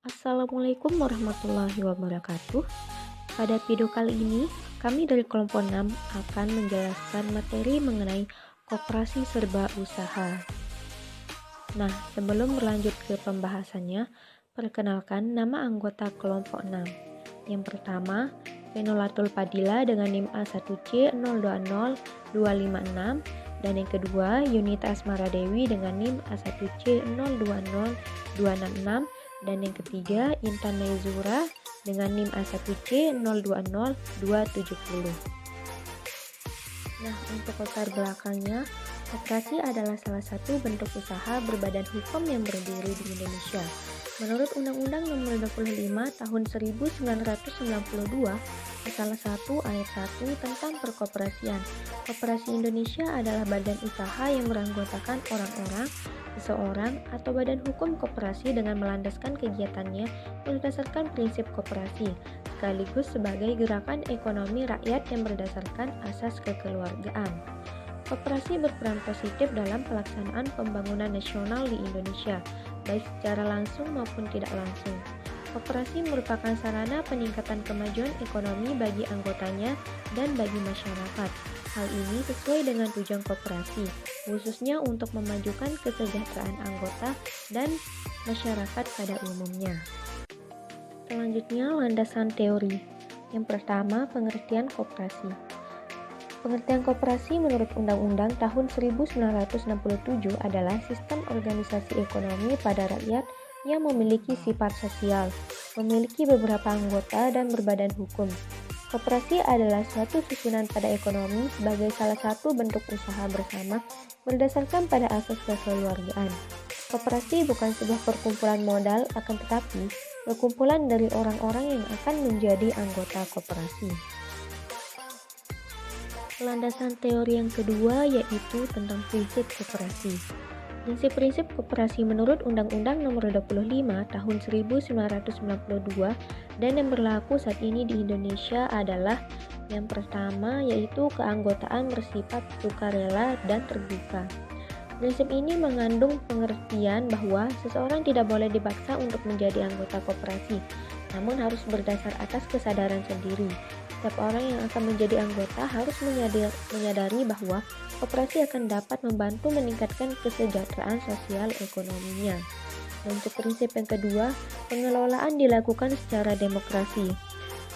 Assalamualaikum warahmatullahi wabarakatuh. Pada video kali ini, kami dari kelompok 6 akan menjelaskan materi mengenai koperasi serba usaha. Nah, sebelum berlanjut ke pembahasannya, perkenalkan nama anggota kelompok 6. Yang pertama, Fenolatul Fadila dengan NIM A1C020256, dan yang kedua, Yunita Asmara Dewi dengan NIM A1C020266, dan yang ketiga, Intan Nezura dengan NIM A1C020270. Nah, untuk latar belakangnya, koperasi adalah salah satu bentuk usaha berbadan hukum yang berdiri di Indonesia. Menurut Undang-Undang Nomor 25 Tahun 1992, Pasal 1 Ayat 1 tentang Perkoperasian, Koperasi Indonesia adalah badan usaha yang beranggotakan orang-orang, seseorang, atau badan hukum koperasi dengan melandaskan kegiatannya berdasarkan prinsip koperasi, sekaligus sebagai gerakan ekonomi rakyat yang berdasarkan asas kekeluargaan. Koperasi berperan positif dalam pelaksanaan pembangunan nasional di Indonesia, baik secara langsung maupun tidak langsung. Koperasi merupakan sarana peningkatan kemajuan ekonomi bagi anggotanya dan bagi masyarakat. Hal ini sesuai dengan tujuan koperasi, khususnya untuk memajukan kesejahteraan anggota dan masyarakat pada umumnya. Selanjutnya, landasan teori. Yang pertama, pengertian koperasi. Pengertian koperasi menurut Undang-Undang tahun 1967 adalah sistem organisasi ekonomi pada rakyat yang memiliki sifat sosial, memiliki beberapa anggota dan berbadan hukum. Koperasi adalah suatu susunan pada ekonomi sebagai salah satu bentuk usaha bersama berdasarkan pada asas kekeluargaan. Koperasi bukan sebuah perkumpulan modal, akan tetapi perkumpulan dari orang-orang yang akan menjadi anggota koperasi. Landasan teori yang kedua yaitu tentang prinsip koperasi. Prinsip-prinsip koperasi menurut Undang-Undang Nomor 25 Tahun 1992 dan yang berlaku saat ini di Indonesia adalah yang pertama yaitu keanggotaan bersifat sukarela dan terbuka. Prinsip ini mengandung pengertian bahwa seseorang tidak boleh dipaksa untuk menjadi anggota koperasi, namun harus berdasar atas kesadaran sendiri. Setiap orang yang akan menjadi anggota harus menyadari bahwa koperasi akan dapat membantu meningkatkan kesejahteraan sosial ekonominya. Dan untuk prinsip yang kedua, pengelolaan dilakukan secara demokrasi.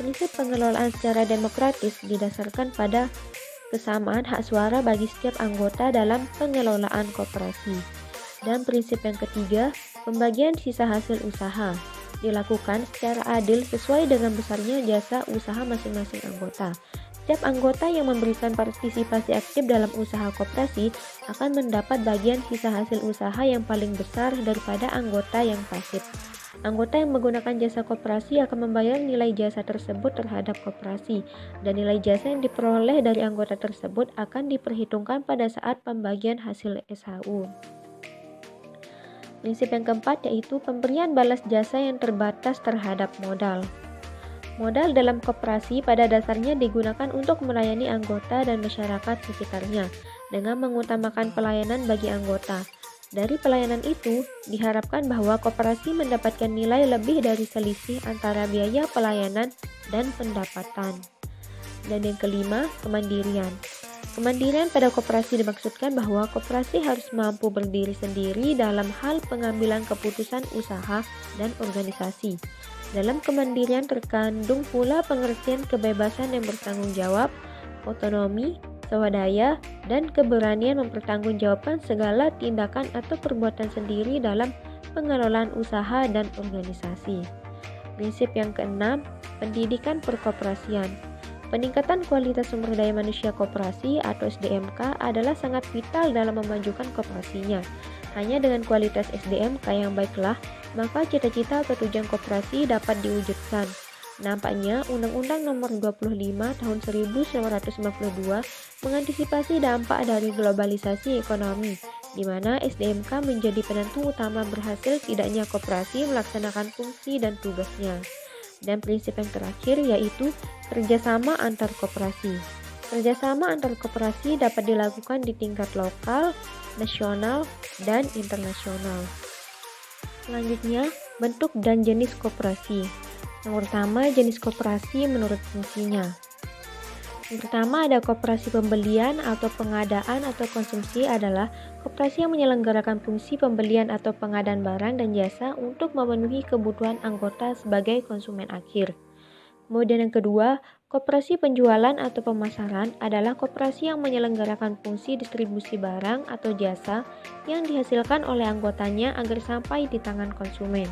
Prinsip pengelolaan secara demokratis didasarkan pada kesamaan hak suara bagi setiap anggota dalam pengelolaan koperasi. Dan prinsip yang ketiga, pembagian sisa hasil usaha dilakukan secara adil sesuai dengan besarnya jasa usaha masing-masing anggota. Setiap anggota yang memberikan partisipasi aktif dalam usaha koperasi akan mendapat bagian sisa hasil usaha yang paling besar daripada anggota yang pasif. Anggota yang menggunakan jasa koperasi akan membayar nilai jasa tersebut terhadap koperasi, dan nilai jasa yang diperoleh dari anggota tersebut akan diperhitungkan pada saat pembagian hasil SHU. Prinsip yang keempat yaitu pemberian balas jasa yang terbatas terhadap modal. Modal dalam koperasi pada dasarnya digunakan untuk melayani anggota dan masyarakat sekitarnya dengan mengutamakan pelayanan bagi anggota. Dari pelayanan itu, diharapkan bahwa koperasi mendapatkan nilai lebih dari selisih antara biaya pelayanan dan pendapatan. Dan yang kelima, kemandirian. Kemandirian pada koperasi dimaksudkan bahwa koperasi harus mampu berdiri sendiri dalam hal pengambilan keputusan usaha dan organisasi. Dalam kemandirian terkandung pula pengertian kebebasan yang bertanggung jawab, otonomi, swadaya, dan keberanian mempertanggungjawabkan segala tindakan atau perbuatan sendiri dalam pengelolaan usaha dan organisasi. Prinsip yang keenam, pendidikan perkoperasian. Peningkatan kualitas sumber daya manusia koperasi atau SDMK adalah sangat vital dalam memajukan koperasinya. Hanya dengan kualitas SDMK yang baiklah, maka cita-cita atau tujuan koperasi dapat diwujudkan. Nampaknya, Undang-Undang Nomor 25 Tahun 1952 mengantisipasi dampak dari globalisasi ekonomi, di mana SDMK menjadi penentu utama berhasil tidaknya koperasi melaksanakan fungsi dan tugasnya. Dan prinsip yang terakhir yaitu kerjasama antar koperasi. Kerjasama antar koperasi dapat dilakukan di tingkat lokal, nasional, dan internasional. Selanjutnya, Bentuk dan jenis koperasi. Yang pertama, jenis koperasi menurut fungsinya. Yang pertama ada koperasi pembelian atau pengadaan atau konsumsi adalah koperasi yang menyelenggarakan fungsi pembelian atau pengadaan barang dan jasa untuk memenuhi kebutuhan anggota sebagai konsumen akhir. Kemudian yang kedua, koperasi penjualan atau pemasaran adalah koperasi yang menyelenggarakan fungsi distribusi barang atau jasa yang dihasilkan oleh anggotanya agar sampai di tangan konsumen.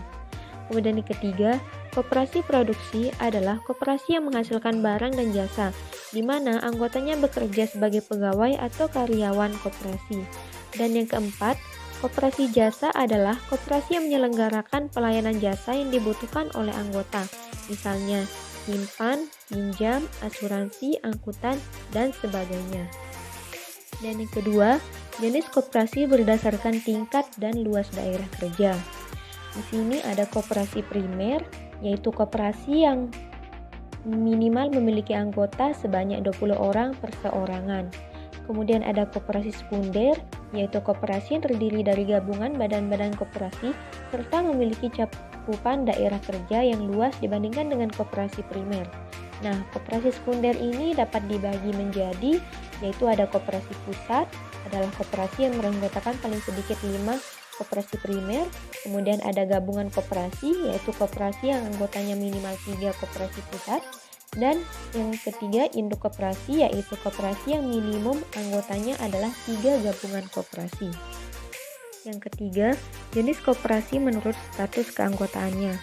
Kemudian yang ketiga, koperasi produksi adalah koperasi yang menghasilkan barang dan jasa, di mana anggotanya bekerja sebagai pegawai atau karyawan koperasi. Dan yang keempat, koperasi jasa adalah koperasi yang menyelenggarakan pelayanan jasa yang dibutuhkan oleh anggota, misalnya simpan, pinjam, asuransi, angkutan, dan sebagainya. Dan yang kedua, jenis koperasi berdasarkan tingkat dan luas daerah kerja. Di sini ada koperasi primer, yaitu koperasi yang minimal memiliki anggota sebanyak 20 orang perseorangan. Kemudian ada koperasi sekunder, yaitu koperasi yang terdiri dari gabungan badan-badan koperasi serta memiliki cakupan daerah kerja yang luas dibandingkan dengan koperasi primer. Nah, koperasi sekunder ini dapat dibagi menjadi, yaitu ada koperasi pusat, adalah koperasi yang beranggotakan paling sedikit 5 koperasi primer, kemudian ada gabungan koperasi, yaitu koperasi yang anggotanya minimal 3 koperasi pusat, dan yang ketiga induk koperasi, yaitu koperasi yang minimum anggotanya adalah 3 gabungan koperasi. Yang ketiga, jenis koperasi menurut status keanggotaannya,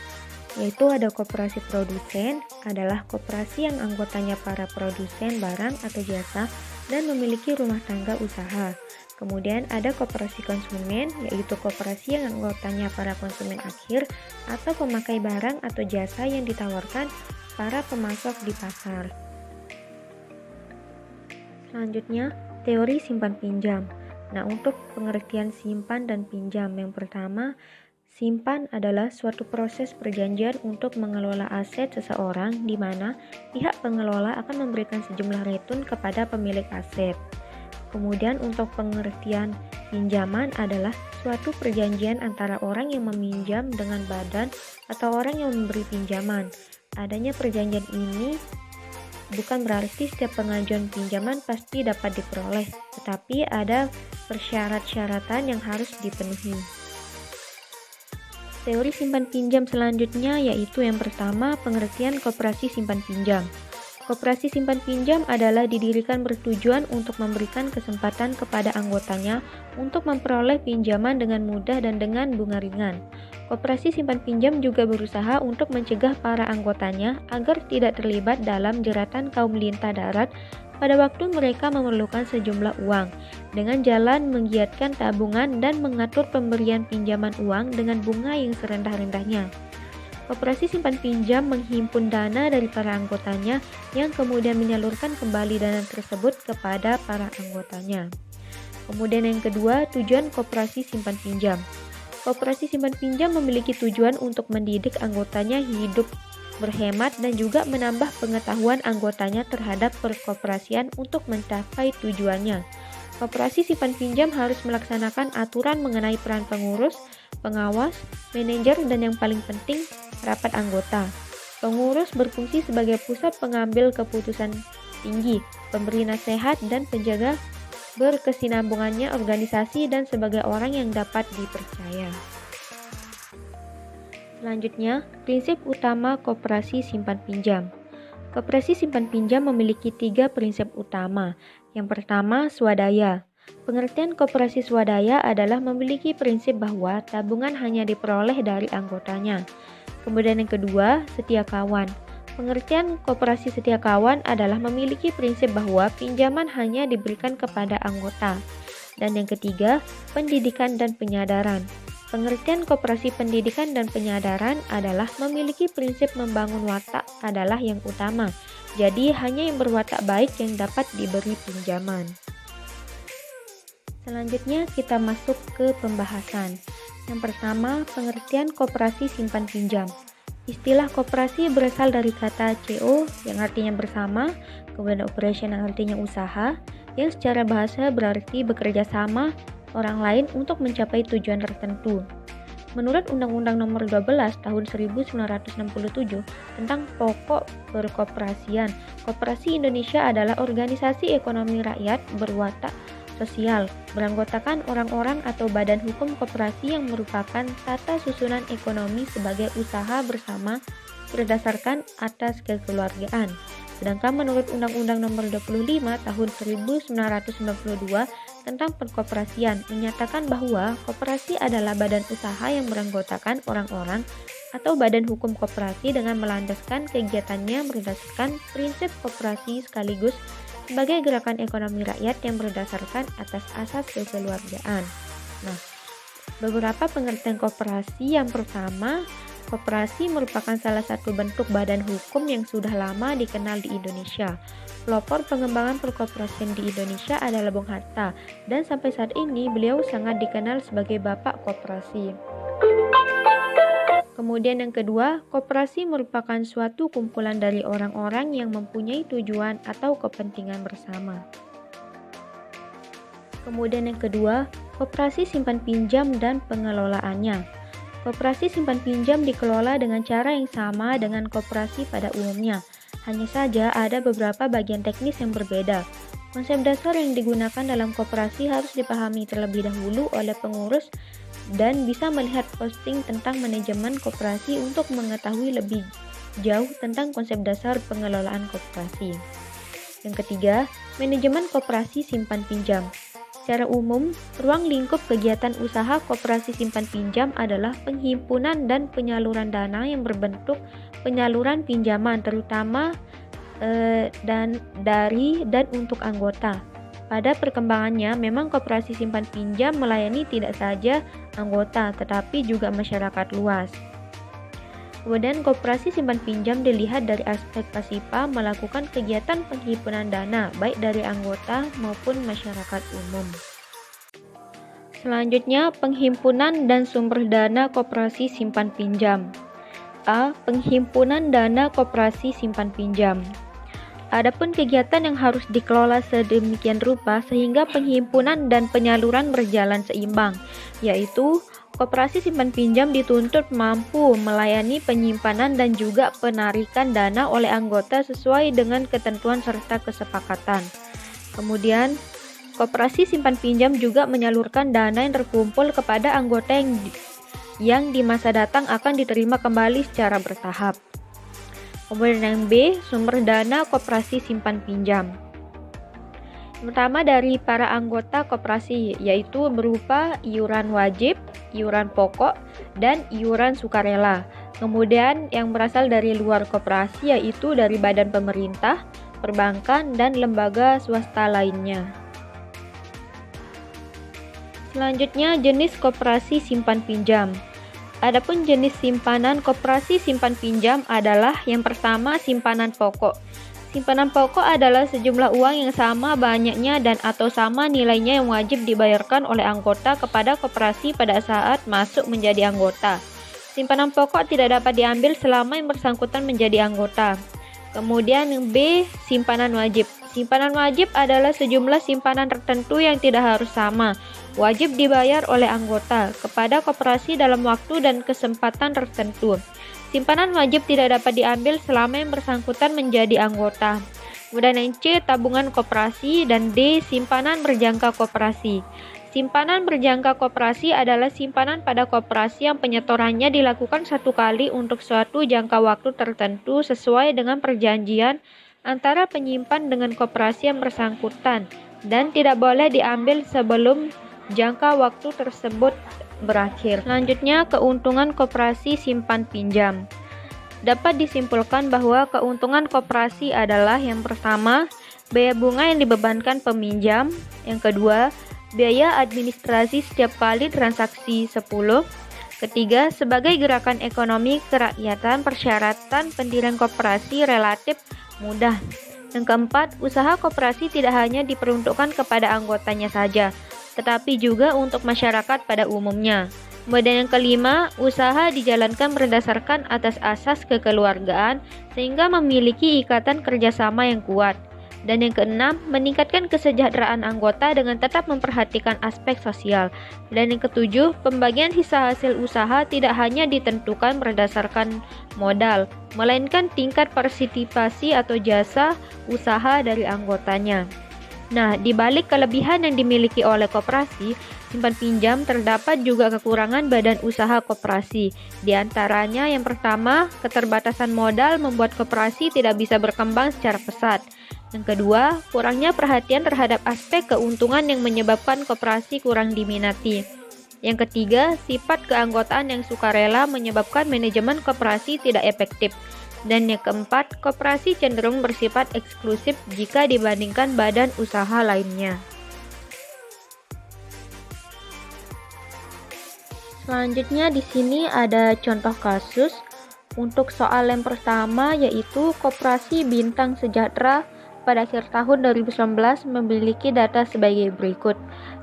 yaitu ada koperasi produsen, adalah koperasi yang anggotanya para produsen barang atau jasa dan memiliki rumah tangga usaha. Kemudian ada koperasi konsumen, yaitu koperasi yang anggotanya para konsumen akhir atau pemakai barang atau jasa yang ditawarkan para pemasok di pasar. Selanjutnya, teori simpan pinjam. Nah, untuk pengertian simpan dan pinjam, yang pertama, simpan adalah suatu proses perjanjian untuk mengelola aset seseorang di mana pihak pengelola akan memberikan sejumlah retun kepada pemilik aset. Kemudian untuk pengertian pinjaman adalah suatu perjanjian antara orang yang meminjam dengan badan atau orang yang memberi pinjaman. Adanya perjanjian ini bukan berarti setiap pengajuan pinjaman pasti dapat diperoleh, tetapi ada persyarat-syaratan yang harus dipenuhi. Teori simpan pinjam selanjutnya yaitu yang pertama, pengertian koperasi simpan pinjam. Koperasi simpan pinjam adalah didirikan bertujuan untuk memberikan kesempatan kepada anggotanya untuk memperoleh pinjaman dengan mudah dan dengan bunga ringan. Koperasi simpan pinjam juga berusaha untuk mencegah para anggotanya agar tidak terlibat dalam jeratan kaum lintah darat pada waktu mereka memerlukan sejumlah uang, dengan jalan menggiatkan tabungan dan mengatur pemberian pinjaman uang dengan bunga yang serendah-rendahnya. Koperasi simpan pinjam menghimpun dana dari para anggotanya yang kemudian menyalurkan kembali dana tersebut kepada para anggotanya. Kemudian yang kedua, tujuan koperasi simpan pinjam. Koperasi simpan pinjam memiliki tujuan untuk mendidik anggotanya hidup berhemat dan juga menambah pengetahuan anggotanya terhadap perkoperasian untuk mencapai tujuannya. Koperasi simpan pinjam harus melaksanakan aturan mengenai peran pengurus, pengawas, manajer, dan yang paling penting, rapat anggota. Pengurus berfungsi sebagai pusat pengambil keputusan tinggi, pemberi nasihat, dan penjaga berkesinambungannya organisasi dan sebagai orang yang dapat dipercaya. Selanjutnya, prinsip utama koperasi simpan pinjam. Koperasi simpan pinjam memiliki 3 prinsip utama. Yang pertama, swadaya. Pengertian koperasi swadaya adalah memiliki prinsip bahwa tabungan hanya diperoleh dari anggotanya. Kemudian yang kedua, setia kawan. Pengertian koperasi setia kawan adalah memiliki prinsip bahwa pinjaman hanya diberikan kepada anggota. Dan yang ketiga, pendidikan dan penyadaran. Pengertian koperasi pendidikan dan penyadaran adalah memiliki prinsip membangun watak adalah yang utama. Jadi hanya yang berwatak baik yang dapat diberi pinjaman. Selanjutnya kita masuk ke pembahasan. Yang pertama, pengertian koperasi simpan pinjam. Istilah koperasi berasal dari kata CO yang artinya bersama, kemudian operation yang artinya usaha, yang secara bahasa berarti bekerja sama orang lain untuk mencapai tujuan tertentu. Menurut Undang-Undang Nomor 12 Tahun 1967 tentang Pokok Perkoperasian, Koperasi Indonesia adalah organisasi ekonomi rakyat berwatak sosial, beranggotakan orang-orang atau badan hukum koperasi yang merupakan tata susunan ekonomi sebagai usaha bersama berdasarkan atas kekeluargaan. Sedangkan menurut Undang-Undang Nomor 25 Tahun 1992 tentang perkoperasian menyatakan bahwa koperasi adalah badan usaha yang beranggotakan orang-orang atau badan hukum koperasi dengan melandaskan kegiatannya berdasarkan prinsip koperasi sekaligus sebagai gerakan ekonomi rakyat yang berdasarkan atas asas kekeluargaan. Nah, beberapa pengertian koperasi. Yang pertama, koperasi merupakan salah satu bentuk badan hukum yang sudah lama dikenal di Indonesia. Pelopor pengembangan perkoperasian di Indonesia adalah Bung Hatta, dan sampai saat ini beliau sangat dikenal sebagai Bapak Koperasi. Kemudian yang kedua, koperasi merupakan suatu kumpulan dari orang-orang yang mempunyai tujuan atau kepentingan bersama. Kemudian yang kedua, koperasi simpan pinjam dan pengelolaannya. Koperasi simpan pinjam dikelola dengan cara yang sama dengan koperasi pada umumnya. Hanya saja ada beberapa bagian teknis yang berbeda. Konsep dasar yang digunakan dalam koperasi harus dipahami terlebih dahulu oleh pengurus dan bisa melihat posting tentang manajemen koperasi untuk mengetahui lebih jauh tentang konsep dasar pengelolaan koperasi. Yang ketiga, manajemen koperasi simpan pinjam. Secara umum, ruang lingkup kegiatan usaha koperasi simpan pinjam adalah penghimpunan dan penyaluran dana yang berbentuk penyaluran pinjaman terutama dari dan untuk anggota. Pada perkembangannya, memang koperasi simpan pinjam melayani tidak saja anggota, tetapi juga masyarakat luas. Kemudian koperasi simpan pinjam dilihat dari aspek pasipa melakukan kegiatan penghimpunan dana, baik dari anggota maupun masyarakat umum. Selanjutnya, penghimpunan dan sumber dana koperasi simpan pinjam. A. Penghimpunan dana koperasi simpan pinjam. Adapun kegiatan yang harus dikelola sedemikian rupa sehingga penghimpunan dan penyaluran berjalan seimbang, yaitu koperasi simpan pinjam dituntut mampu melayani penyimpanan dan juga penarikan dana oleh anggota sesuai dengan ketentuan serta kesepakatan. Kemudian, koperasi simpan pinjam juga menyalurkan dana yang terkumpul kepada anggota yang di masa datang akan diterima kembali secara bertahap. Kemudian yang B, sumber dana koperasi simpan pinjam. Pertama dari para anggota koperasi, yaitu berupa iuran wajib, iuran pokok, dan iuran sukarela. Kemudian yang berasal dari luar koperasi yaitu dari badan pemerintah, perbankan, dan lembaga swasta lainnya. Selanjutnya jenis koperasi simpan pinjam. Adapun jenis simpanan koperasi simpan pinjam adalah yang pertama simpanan pokok. Simpanan pokok adalah sejumlah uang yang sama banyaknya dan atau sama nilainya yang wajib dibayarkan oleh anggota kepada koperasi pada saat masuk menjadi anggota. Simpanan pokok tidak dapat diambil selama yang bersangkutan menjadi anggota. Kemudian yang B, simpanan wajib. Simpanan wajib adalah sejumlah simpanan tertentu yang tidak harus sama, wajib dibayar oleh anggota kepada koperasi dalam waktu dan kesempatan tertentu. Simpanan wajib tidak dapat diambil selama yang bersangkutan menjadi anggota. Kemudian yang C, tabungan koperasi, dan D, simpanan berjangka koperasi. Simpanan berjangka koperasi adalah simpanan pada koperasi yang penyetorannya dilakukan satu kali untuk suatu jangka waktu tertentu sesuai dengan perjanjian antara penyimpan dengan koperasi yang bersangkutan dan tidak boleh diambil sebelum jangka waktu tersebut berakhir. Selanjutnya, keuntungan koperasi simpan pinjam. Dapat disimpulkan bahwa keuntungan koperasi adalah yang pertama, biaya bunga yang dibebankan peminjam, yang kedua, biaya administrasi setiap kali transaksi 10, ketiga, sebagai gerakan ekonomi kerakyatan persyaratan pendirian koperasi relatif mudah. Yang keempat, usaha koperasi tidak hanya diperuntukkan kepada anggotanya saja, tetapi juga untuk masyarakat pada umumnya. Kemudian yang kelima, usaha dijalankan berdasarkan atas asas kekeluargaan sehingga memiliki ikatan kerjasama yang kuat. Dan yang keenam, meningkatkan kesejahteraan anggota dengan tetap memperhatikan aspek sosial. Dan yang ketujuh, pembagian sisa hasil usaha tidak hanya ditentukan berdasarkan modal, melainkan tingkat partisipasi atau jasa usaha dari anggotanya. Nah, di balik kelebihan yang dimiliki oleh koperasi, simpan pinjam terdapat juga kekurangan badan usaha koperasi. Di antaranya yang pertama, keterbatasan modal membuat koperasi tidak bisa berkembang secara pesat. Yang kedua, kurangnya perhatian terhadap aspek keuntungan yang menyebabkan koperasi kurang diminati. Yang ketiga, sifat keanggotaan yang sukarela menyebabkan manajemen koperasi tidak efektif. Dan yang keempat, koperasi cenderung bersifat eksklusif jika dibandingkan badan usaha lainnya. Selanjutnya di sini ada contoh kasus. Untuk soal yang pertama yaitu Koperasi Bintang Sejahtera pada akhir tahun 2019 memiliki data sebagai berikut.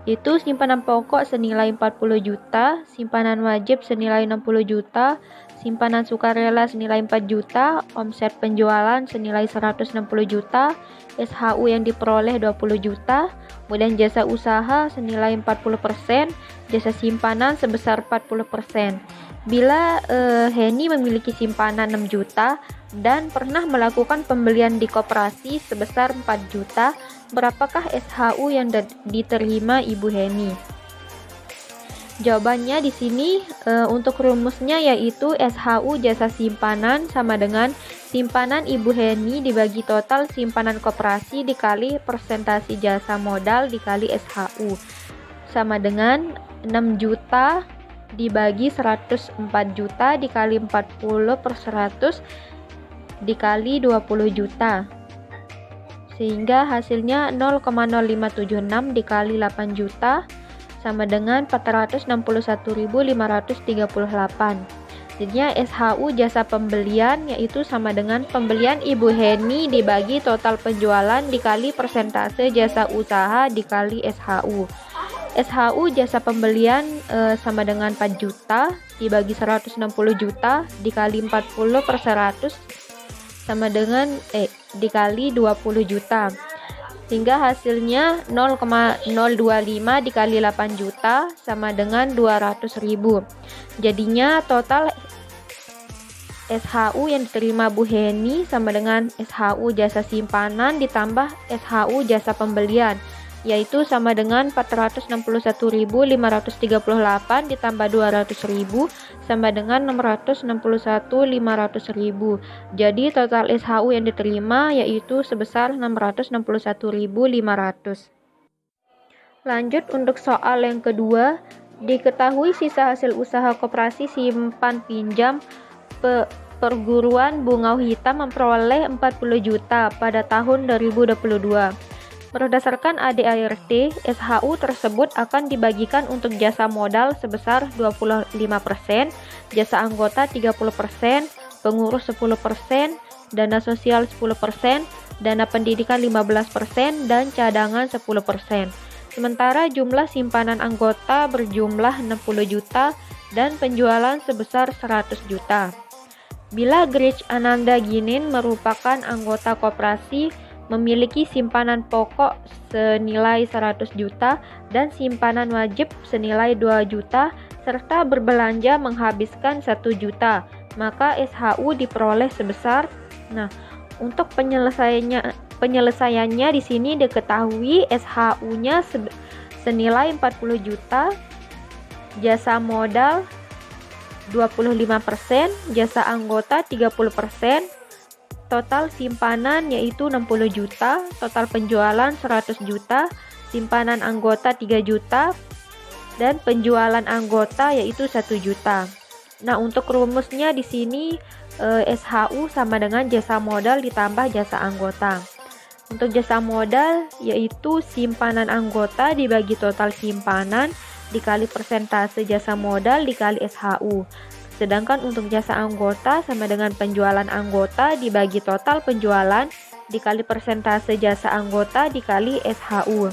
Itu simpanan pokok senilai 40 juta, simpanan wajib senilai 60 juta, simpanan sukarela senilai 4 juta, omset penjualan senilai 160 juta, SHU yang diperoleh 20 juta, kemudian jasa usaha senilai 40%, jasa simpanan sebesar 40%. Bila Heni memiliki simpanan 6 juta dan pernah melakukan pembelian di koperasi sebesar 4 juta, berapakah SHU yang diterima Ibu Heni? Jawabannya di sini untuk rumusnya yaitu SHU jasa simpanan sama dengan simpanan Ibu Heni dibagi total simpanan koperasi dikali persentase jasa modal dikali SHU sama dengan 6 juta dibagi 104 juta dikali 40 per 100 dikali 20 juta sehingga hasilnya 0,0576 dikali 8 juta sama dengan 461.538. Jadinya SHU jasa pembelian yaitu sama dengan pembelian Ibu Heni dibagi total penjualan dikali persentase jasa usaha dikali SHU. SHU jasa pembelian sama dengan 4 juta dibagi 160 juta dikali 40 per 100 sama dengan dikali 20 juta sehingga hasilnya 0,025 dikali 8 juta sama dengan 200.000. Jadinya total SHU yang diterima Bu Heni sama dengan SHU jasa simpanan ditambah SHU jasa pembelian yaitu sama dengan 461.538 ditambah 200.000 sama dengan 661.500.000. Jadi total SHU yang diterima yaitu sebesar 661.500. Lanjut untuk soal yang kedua, diketahui sisa hasil usaha koperasi simpan pinjam perguruan Bungau Hitam memperoleh 40 juta pada tahun 2022. Berdasarkan ADART, SHU tersebut akan dibagikan untuk jasa modal sebesar 25%, jasa anggota 30%, pengurus 10%, dana sosial 10%, dana pendidikan 15%, dan cadangan 10%. Sementara jumlah simpanan anggota berjumlah 60 juta dan penjualan sebesar 100 juta. Bila Grich Ananda Ginin merupakan anggota koperasi memiliki simpanan pokok senilai 100 juta dan simpanan wajib senilai 2 juta serta berbelanja menghabiskan 1 juta, maka SHU diperoleh sebesar. Nah, untuk penyelesaiannya di sini diketahui SHU-nya senilai 40 juta, jasa modal 25%, jasa anggota 30%, total simpanan yaitu 60 juta, total penjualan 100 juta, simpanan anggota 3 juta, dan penjualan anggota yaitu 1 juta. Nah, untuk rumusnya di sini SHU sama dengan jasa modal ditambah jasa anggota. Untuk jasa modal yaitu simpanan anggota dibagi total simpanan dikali persentase jasa modal dikali SHU. Sedangkan untuk jasa anggota sama dengan penjualan anggota dibagi total penjualan dikali persentase jasa anggota dikali SHU.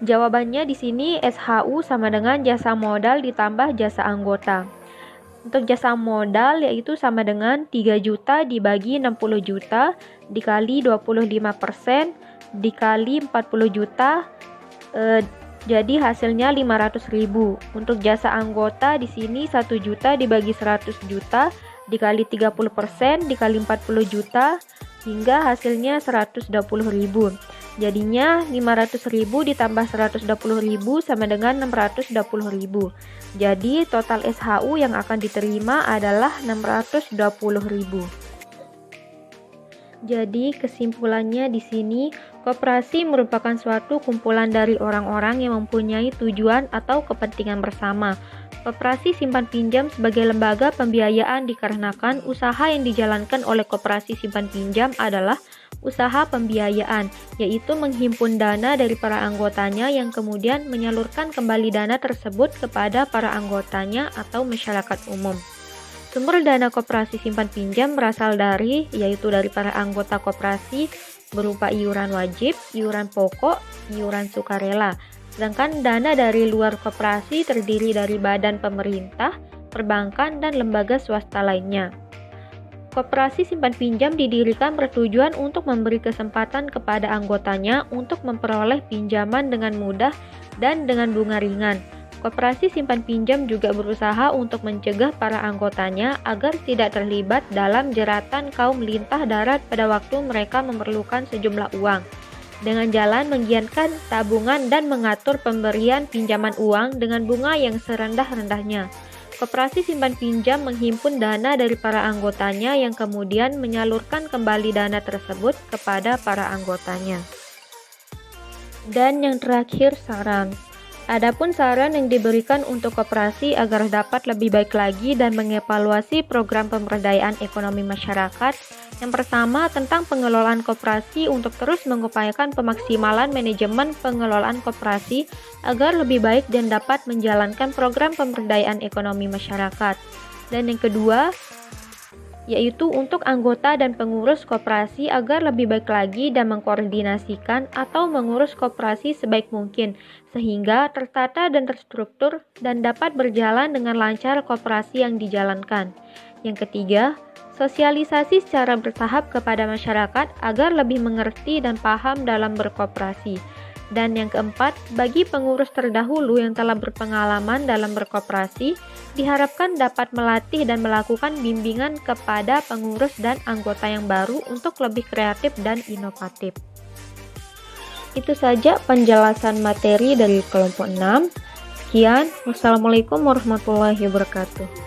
Jawabannya di sini SHU sama dengan jasa modal ditambah jasa anggota. Untuk jasa modal yaitu sama dengan 3 juta dibagi 60 juta dikali 25% dikali 40 juta, jadi hasilnya 500.000. Untuk jasa anggota di sini 1 juta dibagi 100 juta dikali 30% dikali 40 juta hingga hasilnya 120.000. Jadinya 500.000 ditambah 120.000 sama dengan 620.000. Jadi total SHU yang akan diterima adalah 620.000. Jadi kesimpulannya di sini, koperasi merupakan suatu kumpulan dari orang-orang yang mempunyai tujuan atau kepentingan bersama. Koperasi simpan pinjam sebagai lembaga pembiayaan dikarenakan usaha yang dijalankan oleh koperasi simpan pinjam adalah usaha pembiayaan, yaitu menghimpun dana dari para anggotanya yang kemudian menyalurkan kembali dana tersebut kepada para anggotanya atau masyarakat umum. Sumber dana koperasi simpan pinjam berasal dari, yaitu dari para anggota koperasi berupa iuran wajib, iuran pokok, iuran sukarela. Sedangkan dana dari luar koperasi terdiri dari badan pemerintah, perbankan, dan lembaga swasta lainnya. Koperasi simpan pinjam didirikan bertujuan untuk memberi kesempatan kepada anggotanya untuk memperoleh pinjaman dengan mudah dan dengan bunga ringan. Koperasi simpan pinjam juga berusaha untuk mencegah para anggotanya agar tidak terlibat dalam jeratan kaum lintah darat pada waktu mereka memerlukan sejumlah uang, dengan jalan menggiatkan tabungan dan mengatur pemberian pinjaman uang dengan bunga yang serendah-rendahnya. Koperasi simpan pinjam menghimpun dana dari para anggotanya yang kemudian menyalurkan kembali dana tersebut kepada para anggotanya. Dan yang terakhir, saran. Adapun saran yang diberikan untuk koperasi agar dapat lebih baik lagi dan mengevaluasi program pemberdayaan ekonomi masyarakat. Yang pertama, tentang pengelolaan koperasi untuk terus mengupayakan pemaksimalan manajemen pengelolaan koperasi agar lebih baik dan dapat menjalankan program pemberdayaan ekonomi masyarakat. Dan yang kedua, yaitu untuk anggota dan pengurus koperasi agar lebih baik lagi dan mengkoordinasikan atau mengurus koperasi sebaik mungkin, sehingga tertata dan terstruktur dan dapat berjalan dengan lancar koperasi yang dijalankan. Yang ketiga, sosialisasi secara bertahap kepada masyarakat agar lebih mengerti dan paham dalam berkoperasi. Dan yang keempat, bagi pengurus terdahulu yang telah berpengalaman dalam berkoperasi, diharapkan dapat melatih dan melakukan bimbingan kepada pengurus dan anggota yang baru untuk lebih kreatif dan inovatif. Itu saja penjelasan materi dari kelompok 6. Sekian, wassalamualaikum warahmatullahi wabarakatuh.